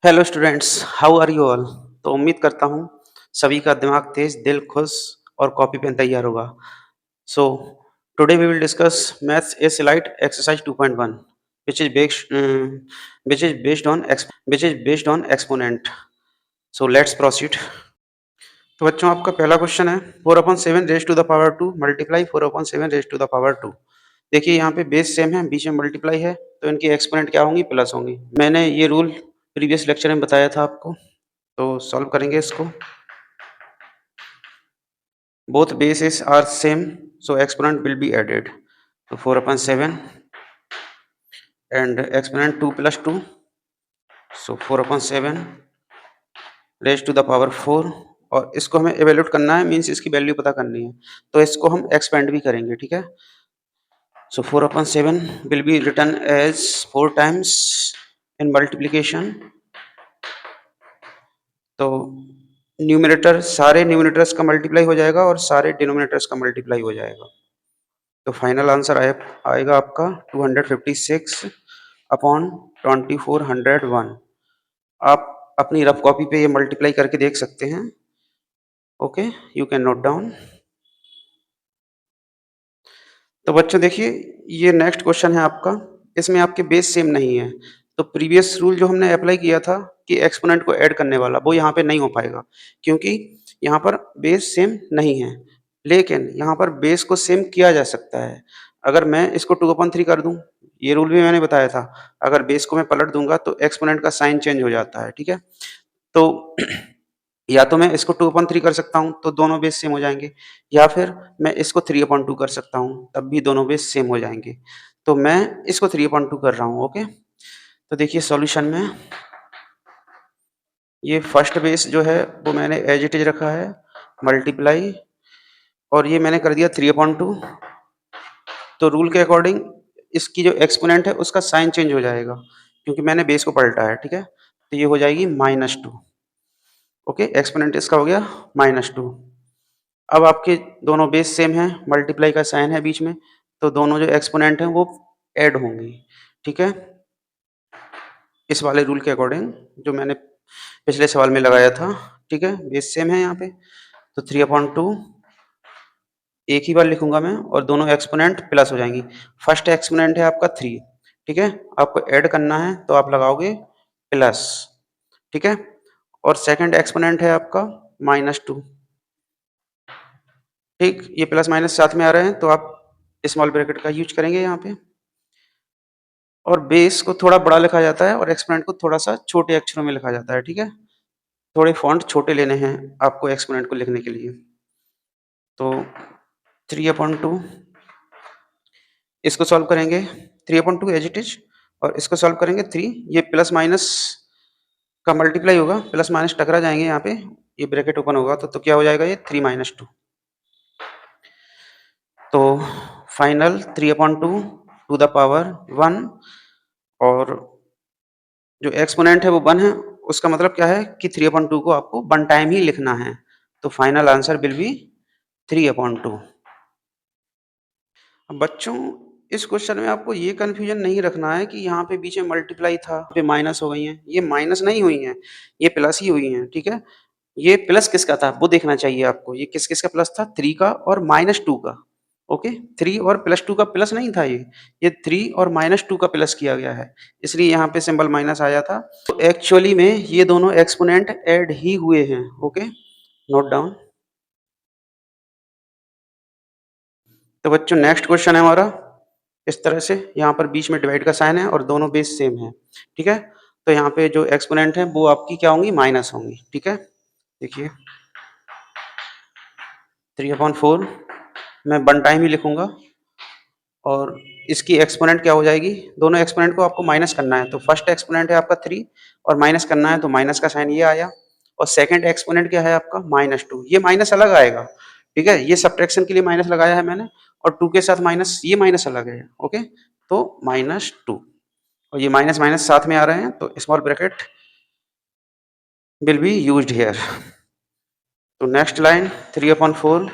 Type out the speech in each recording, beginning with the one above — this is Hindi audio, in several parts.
Hello students, how are you all. तो उम्मीद करता हूँ सभी का दिमाग तेज, दिल खुश और कॉपी पेन तैयार होगा। So today we will discuss maths a slide exercise 2.1 which is based which is based on exponent. So let's proceed. तो बच्चों, आपका पहला क्वेश्चन है 4/7 raise to the power 2 multiply 4/7 raise to the power 2। देखिए, यहाँ पे बेस सेम है, बीच में मल्टीप्लाई है, तो इनकी एक्सपोनेंट क्या होंगी? प्लस होंगी। मैंने ये रूल प्रीवियस लेक्चर में बताया था आपको। तो सॉल्व करेंगे इसको। Both bases are same, so exponent will be added. तो 4/7 and exponent 2 + 2, so 4/7 raise to the power 4। और इसको हमें इवेल्यूट करना है, मीन्स इसकी वैल्यू पता करनी है, तो इसको हम एक्सपेंड भी करेंगे। ठीक है, so 4/7 will be written as 4 times in multiplication. तो न्यूमरेटर, सारे न्यूमरेटर्स का मल्टीप्लाई हो जाएगा और सारे डिनोमिनेटर्स का मल्टीप्लाई हो जाएगा। तो फाइनल आंसर आएगा आपका 256 अपॉन 2401। आप अपनी रफ कॉपी पे ये मल्टीप्लाई करके देख सकते हैं। Okay, you can note down. तो बच्चों देखिए, ये नेक्स्ट क्वेश्चन है आपका। इसमें आपके बेस सेम नहीं है, तो प्रीवियस रूल जो हमने अप्लाई किया था कि एक्सपोनेंट को ऐड करने वाला, वो यहाँ पे नहीं हो पाएगा, क्योंकि यहाँ पर बेस सेम नहीं है। लेकिन यहाँ पर बेस को सेम किया जा सकता है। अगर मैं इसको 2/3 कर दूं, ये रूल भी मैंने बताया था, अगर बेस को मैं पलट दूंगा तो एक्सपोनेंट का साइन चेंज हो जाता है। ठीक है, तो या तो मैं इसको 2/3 कर सकता हूँ, तो दोनों बेस सेम हो जाएंगे, या फिर मैं इसको 3/2 कर सकता हूँ, तब भी दोनों बेस सेम हो जाएंगे। तो मैं इसको 3/2 कर रहा हूँ। ओके, तो देखिए सॉल्यूशन में ये फर्स्ट बेस जो है वो मैंने एज इट इज रखा है, मल्टीप्लाई, और ये मैंने कर दिया 3/2। तो रूल के अकॉर्डिंग इसकी जो एक्सपोनेंट है उसका साइन चेंज हो जाएगा, क्योंकि मैंने बेस को पलटा है। ठीक है, तो ये हो जाएगी -2। ओके, एक्सपोनेंट इसका हो गया -2। अब आपके दोनों बेस सेम हैं, मल्टीप्लाई का साइन है बीच में, तो दोनों जो एक्सपोनेंट हैं वो ऐड होंगी। ठीक है, इस वाले रूल के अकॉर्डिंग जो मैंने पिछले सवाल में लगाया था। ठीक है, बेस सेम है यहाँ पे, तो 3/2 एक ही बार लिखूंगा मैं, और दोनों एक्सपोनेंट प्लस हो जाएंगी। फर्स्ट एक्सपोनेंट है आपका 3। ठीक है, आपको ऐड करना है तो आप लगाओगे प्लस। ठीक है, और सेकंड एक्सपोनेंट है आपका -2। ठीक, ये प्लस माइनस साथ में आ रहे हैं, तो आप स्मॉल ब्रैकेट का यूज करेंगे यहाँ पे। और बेस को थोड़ा बड़ा लिखा जाता है और एक्सपोनेंट को थोड़ा सा छोटे अक्षरों में लिखा जाता है। ठीक है, थोड़े फॉन्ट छोटे लेने हैं आपको एक्सपोनेंट को लिखने के लिए। तो 3/2 इसको सॉल्व करेंगे, 3/2 एज इट इज, और इसको सॉल्व करेंगे 3। ये प्लस माइनस का मल्टीप्लाई होगा, प्लस माइनस टकरा जाएंगे यहाँ पे, ये ब्रैकेट ओपन होगा, तो क्या हो जाएगा? ये 3 - 2। तो फाइनल 3/2 टू द पावर 1, और जो एक्सपोनेंट है वो 1 है, उसका मतलब क्या है कि 3/2 को आपको 1 टाइम ही लिखना है। तो फाइनल आंसर विल बी 3/2। अब बच्चों, इस क्वेश्चन में आपको ये कंफ्यूजन नहीं रखना है कि यहाँ पे बीच में मल्टीप्लाई था, पे माइनस हो गई हैं। ये माइनस नहीं हुई हैं, ये प्लस ही हुई हैं। ठीक है, ये प्लस किसका था वो देखना चाहिए आपको। ये किस किस का प्लस था? 3 का और -2 का। ओके, 3 और +2 का प्लस नहीं था ये 3 और -2 का प्लस किया गया है, इसलिए यहाँ पे सिंबल माइनस आया था। तो एक्चुअली में ये दोनों एक्सपोनेंट ऐड ही हुए हैं। Okay, note down. तो बच्चों, नेक्स्ट क्वेश्चन है हमारा इस तरह से, यहाँ पर बीच में डिवाइड का साइन है और दोनों बेस सेम है। ठीक है, तो यहाँ पे जो एक्सपोनेंट है वो आपकी क्या होंगी? माइनस होंगी। ठीक है, देखिए 3/4 मैं 1 टाइम ही लिखूंगा, और इसकी एक्सपोनेंट क्या हो जाएगी? दोनों एक्सपोनेंट को आपको माइनस करना है, तो फर्स्ट एक्सपोनेंट है आपका 3 और माइनस करना है, तो माइनस का साइन ये आया। और सेकंड एक्सपोनेंट क्या है आपका? -2। ये माइनस अलग आएगा। ठीक है, ये सब्ट्रैक्शन के लिए माइनस लगाया है मैंने, और 2 के साथ माइनस, ये माइनस अलग है। ओके, तो -2, और ये माइनस माइनस साथ में आ रहे हैं, तो small bracket will be used here. तो नेक्स्ट लाइन 3/4,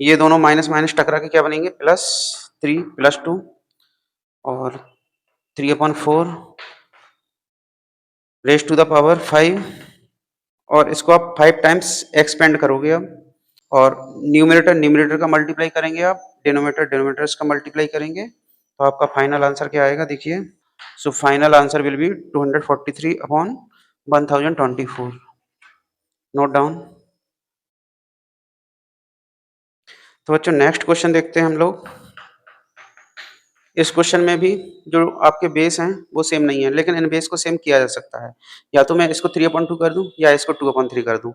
ये दोनों माइनस माइनस टकरा के क्या बनेंगे? +3 + 2, और 3/4 रेज टू द पावर 5 और इसको आप 5 टाइम्स एक्सपेंड करोगे अब, और न्यूमरेटर न्यूमरेटर का मल्टीप्लाई करेंगे आप, डिनोमिनेटर डिनोमिनेटर्स का मल्टीप्लाई करेंगे, तो आपका फाइनल आंसर क्या आएगा देखिए। So final answer will be 243 upon 1024। Note down. तो बच्चों नेक्स्ट क्वेश्चन देखते हैं हम लोग। इस क्वेश्चन में भी जो आपके बेस हैं वो सेम नहीं है, लेकिन इन बेस को सेम किया जा सकता है। या तो मैं इसको 3/2 कर दूं या इसको 2/3 कर दूं।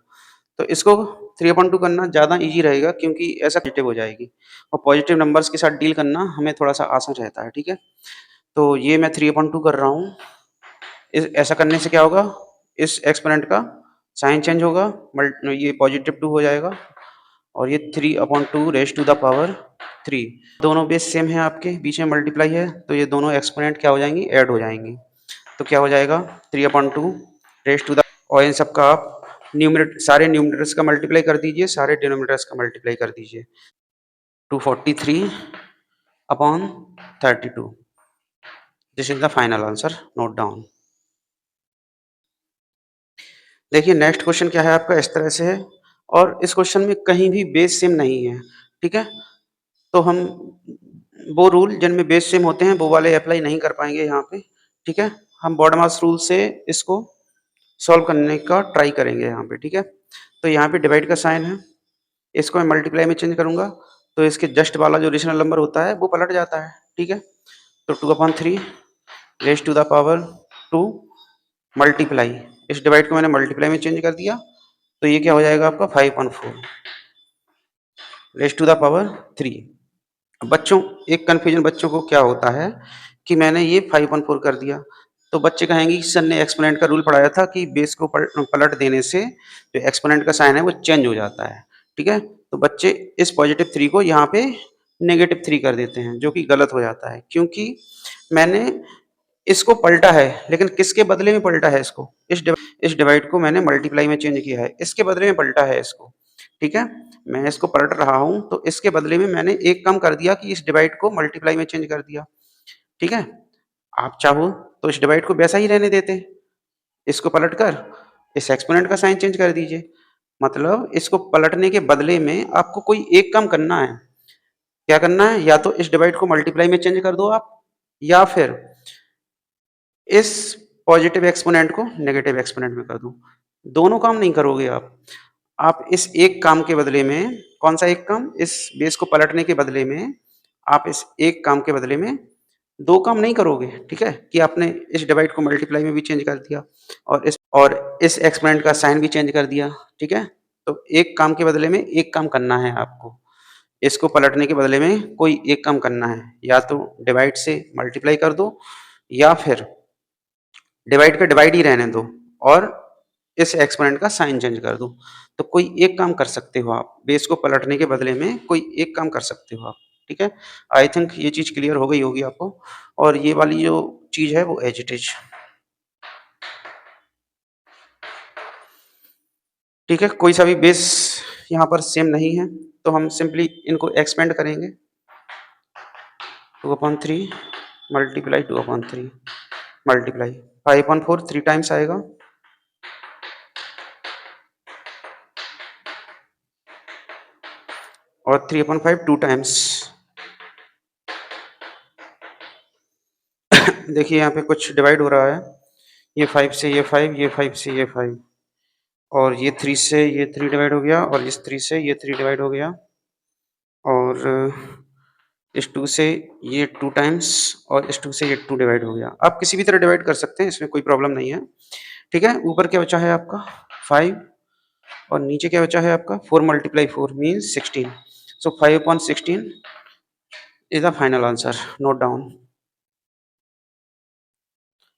तो इसको 3/2 करना ज़्यादा ईजी रहेगा, क्योंकि ऐसा पॉजिटिव हो जाएगी, और पॉजिटिव नंबर्स के साथ डील करना हमें थोड़ा सा आसान रहता है, ठीक है। तो ये मैं 3/2 कर रहा हूँ। ऐसा करने से क्या होगा, इस एक्सपोनेंट का साइन चेंज होगा, ये +2 हो जाएगा, और ये 3/2 रेज टू द पावर 3। दोनों बेस सेम है, आपके बीच में मल्टीप्लाई है, तो ये दोनों एक्सपोनेंट क्या हो जाएंगी, ऐड हो जाएंगी। तो क्या हो जाएगा 3/2 रेज टू द, और इन सबका आप न्यूमरेटर, सारे न्यूमरेटर्स का मल्टीप्लाई कर दीजिए, सारे डिनोमिनेटर्स का मल्टीप्लाई कर दीजिए। 243/32। This is the final answer. Note down. देखिए नेक्स्ट क्वेश्चन क्या है आपका, इस तरह से है, और इस क्वेश्चन में कहीं भी बेस सेम नहीं है, ठीक है। तो हम वो रूल जिनमें बेस सेम होते हैं वो वाले अप्लाई नहीं कर पाएंगे यहाँ पे, ठीक है। हम बॉडमास रूल से इसको सॉल्व करने का ट्राई करेंगे यहाँ पे, ठीक है। तो यहाँ पे डिवाइड का साइन है, इसको मैं मल्टीप्लाई में चेंज करूंगा, तो इसके जस्ट वाला जो रेशनल नंबर होता है वो पलट जाता है, ठीक है। तो 2/3 raise to the power 2 multiply, इस डिवाइड को मैंने मल्टीप्लाई में चेंज कर दिया, तो ये क्या हो जाएगा आपका 5/4 रेज टू द पावर 3। बच्चों एक कन्फ्यूजन बच्चों को क्या होता है कि मैंने ये 5/4 कर दिया, तो बच्चे कहेंगे कि सर ने एक्सपोनेंट का रूल पढ़ाया था कि बेस को पलट देने से जो एक्सपोनेंट का साइन है वो चेंज हो जाता है, ठीक है। तो बच्चे इस +3 को यहाँ पे -3 कर देते हैं, जो कि गलत हो जाता है, क्योंकि मैंने इसको पलटा है, लेकिन किसके बदले में पलटा है इसको, इस डिवाइड को मैंने मल्टीप्लाई में चेंज किया है, इसके बदले में पलटा है इसको, ठीक है। मैं इसको पलट रहा हूं, तो इसके बदले में मैंने एक कम कर दिया कि इस डिवाइड को मल्टीप्लाई में चेंज कर दिया, ठीक है। आप चाहो तो इस डिवाइड को वैसा ही रहने देते, इसको पलटकर इस एक्सपोनेंट का साइन चेंज कर दीजिए। मतलब इसको पलटने के बदले में आपको कोई एक काम करना है। क्या करना है, या तो इस डिवाइड को मल्टीप्लाई में चेंज कर दो आप, या फिर इस पॉजिटिव एक्सपोनेंट को नेगेटिव एक्सपोनेंट में कर दूं। दोनों काम नहीं करोगे आप इस एक काम के बदले में, कौन सा एक काम, इस बेस को पलटने के बदले में, आप इस एक काम के बदले में दो काम नहीं करोगे, ठीक है। कि आपने इस डिवाइड को मल्टीप्लाई में भी चेंज कर दिया, और इस एक्सपोनेंट का साइन भी चेंज कर दिया, ठीक है। तो एक काम के बदले में एक काम करना है आपको, इसको पलटने के बदले में कोई एक काम करना है, या तो डिवाइड से मल्टीप्लाई कर दो, या फिर डिवाइड का डिवाइड ही रहने दो, और इस एक्सपोनेंट का साइन चेंज कर दो। तो कोई एक काम कर सकते हो आप, बेस को पलटने के बदले में कोई एक काम कर सकते हो आप, ठीक है। आई थिंक ये चीज क्लियर हो गई होगी आपको, और ये वाली जो चीज है वो एज इट इज, ठीक है। कोई सा भी बेस यहाँ पर सेम नहीं है, तो हम सिंपली इनको एक्सपेंड करेंगे। 2/3 मल्टीप्लाई 2/3 मल्टीप्लाई 5/4 3 टाइम्स आएगा, और 3/5 2 टाइम्स। देखिए यहाँ पे कुछ डिवाइड हो रहा है, ये 5 से ये 5, ये 5 से ये 5, और ये 3 से ये 3 डिवाइड हो गया, और इस 3 से ये 3 डिवाइड हो गया, और इस 2 से ये 2 टाइम्स, और इस 2 से ये 2 डिवाइड हो गया। आप किसी भी तरह डिवाइड कर सकते हैं, इसमें कोई प्रॉब्लम नहीं है, ठीक है। ऊपर क्या बचा है आपका 5, और नीचे क्या बचा है आपका 4 multiply 4 means 16। So 5/16 is the final answer. Note down.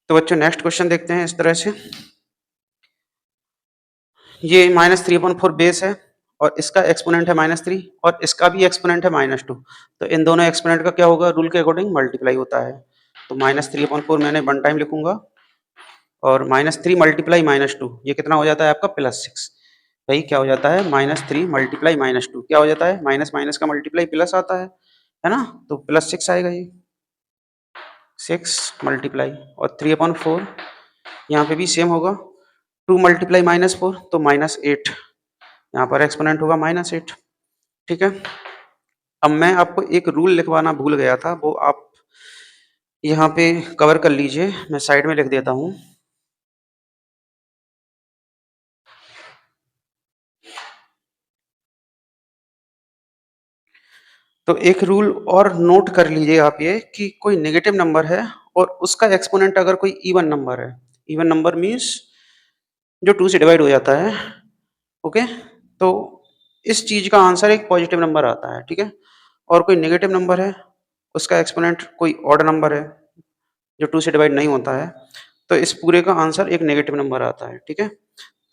तो बच्चों नेक्स्ट क्वेश्चन देखते हैं इस तरह से। ये -3/4 बेस है, और इसका एक्सपोनेंट है -3, और इसका भी एक्सपोनेंट है -2। तो इन दोनों एक्सपोनेंट का क्या होगा, रूल के अकॉर्डिंग मल्टीप्लाई होता है। तो -3/4 मैंने वन टाइम लिखूंगा, और -3 मल्टीप्लाई -2 ये कितना हो जाता है आपका +6। भाई क्या हो जाता है, -3 मल्टीप्लाई -2 क्या हो जाता है, माइनस माइनस का मल्टीप्लाई प्लस आता है ना। तो +6 आएगा ये, 6 मल्टीप्लाई, और 3/4 यहाँ पे भी सेम होगा, 2 मल्टीप्लाई -4 तो -8, यहाँ पर एक्सपोनेंट होगा -8, ठीक है। अब मैं आपको एक रूल लिखवाना भूल गया था, वो आप यहाँ पे कवर कर लीजिए, मैं साइड में लिख देता हूँ। तो एक रूल और नोट कर लीजिए आप ये कि कोई नेगेटिव नंबर है और उसका एक्सपोनेंट अगर कोई इवन नंबर है, इवन नंबर मीन्स जो 2 से डिवाइड हो जाता है, ओके, तो इस चीज का आंसर एक पॉजिटिव नंबर आता है, ठीक है। और कोई नेगेटिव नंबर है, उसका एक्सपोनेंट कोई ऑड नंबर है जो 2 से डिवाइड नहीं होता है, तो इस पूरे का आंसर एक नेगेटिव नंबर आता है, ठीक है।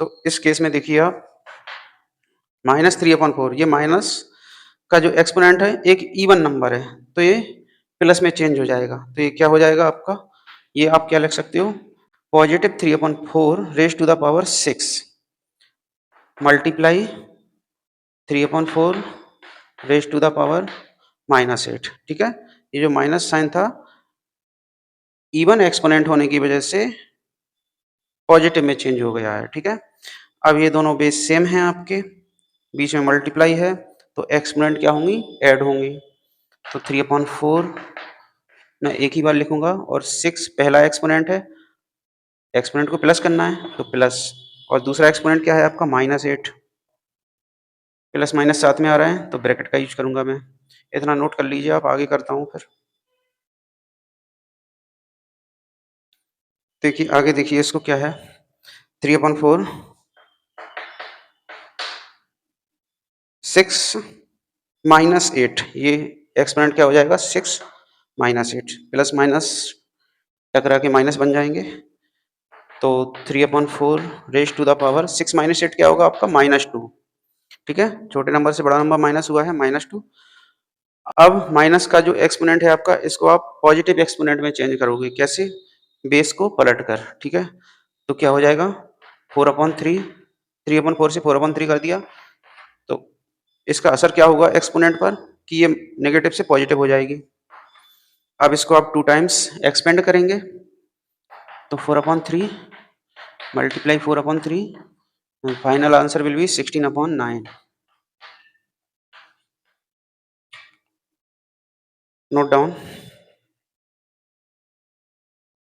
तो इस केस में देखिए आप -3/4, ये माइनस का जो एक्सपोनेंट है एक इवन नंबर है, तो ये प्लस में चेंज हो जाएगा, तो ये क्या हो जाएगा आपका, ये आप क्या लिख सकते हो, +3/4 raise to the power 6 multiply 3/4 raise to the power -8, ठीक है। ये जो माइनस साइन था इवन एक्सपोनेंट होने की वजह से पॉजिटिव में चेंज हो गया है, ठीक है। अब ये दोनों बेस सेम हैं आपके, बीच में मल्टीप्लाई है, तो एक्सपोनेंट क्या होंगी, ऐड होंगी। तो 3/4 मैं एक ही बार लिखूंगा और 6 पहला एक्सपोनेंट है, एक्सपोनेंट को प्लस करना है तो प्लस, और दूसरा एक्सपोनेंट क्या है आपका -8, प्लस माइनस साथ में आ रहा है तो ब्रैकेट का यूज करूंगा मैं। इतना नोट कर लीजिए आप, आगे करता हूँ फिर। देखिए आगे देखिए इसको क्या है, 3/4 6 -8, ये एक्सपोनेंट क्या हो जाएगा, 6 -8, प्लस माइनस टकरा के माइनस बन जाएंगे, तो 3/4 रेज टू द पावर 6 -8 क्या होगा आपका -2, ठीक है। छोटे नंबर से बड़ा नंबर माइनस हुआ है -2। अब माइनस का जो एक्सपोनेंट है आपका, इसको आप पॉजिटिव एक्सपोनेंट में चेंज करोगे, कैसे, बेस को पलट कर, ठीक है। तो क्या हो जाएगा 4/3, 3/4 से 4/3 कर दिया, तो इसका असर क्या होगा एक्सपोनेंट पर कि ये नेगेटिव से पॉजिटिव हो जाएगी। अब इसको आप 2 टाइम्स एक्सपेंड करेंगे, तो 4/3 multiply 4/3, final answer will be 16/9। Note down.